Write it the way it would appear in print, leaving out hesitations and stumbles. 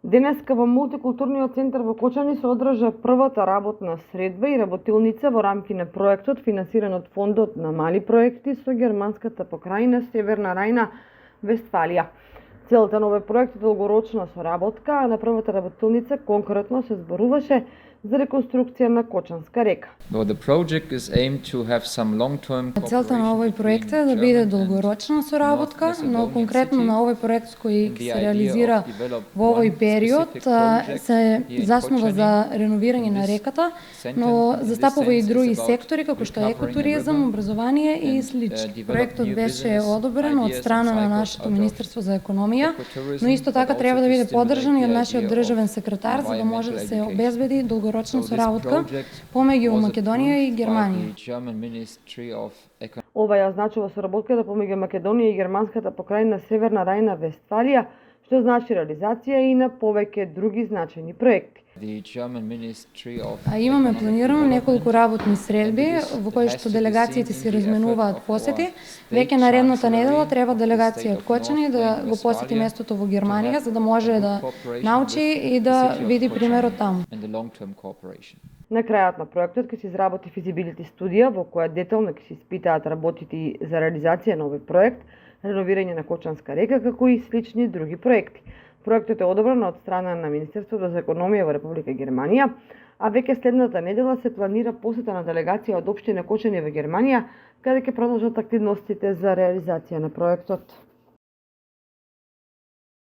Денеска во мултикултурниот центар во Кочани се одржа првата работна средба и работилница во рамки на проектот финансиран од фондот на мали проекти со германската покрајна Северна Рајна, Вестфалија. Целта на овој проект е долгорочна соработка, а на првата работилница конкретно се зборуваше за реконструкција на Кочанска река. Целта на овој проект е да биде долгорочна соработка, но конкретно на овој проект кој се реализира во овој период се заснува за реновирање на реката, но застапува и други сектори како што е екотуризам, образование и слични. Проектот беше одобрен од страна на нашето Министерство за економија, но исто така треба да биде поддржан и од нашиот државен секретар за да може да се обезбеди долгорочна соработка помеѓу Македонија и Германија. Ова ја означува соработката помеѓу Македонија и германската покрајна Северна Рајна, Вестфалија, што значи реализација и на повеќе други значајни проекти. Имаме планирано неколку работни средби во кои што делегациите си разменуваат посети. Веќе наредната недела треба делегација од Кочани да го посети местото во Германија за да може да научи и да види примерот таму. На крајот на проектот ќе се изработи физибилити студија во која детално ќе се испитаат работите за реализација на овој проект, реновирање на Кочанска река, како и слични други проекти. Проектот е одобрен од страна на Министерството за економија во Република Германија, а веќе следната недела се планира посета на делегација од општина Кочани во Германија, каде ќе продолжат активностите за реализација на проектот.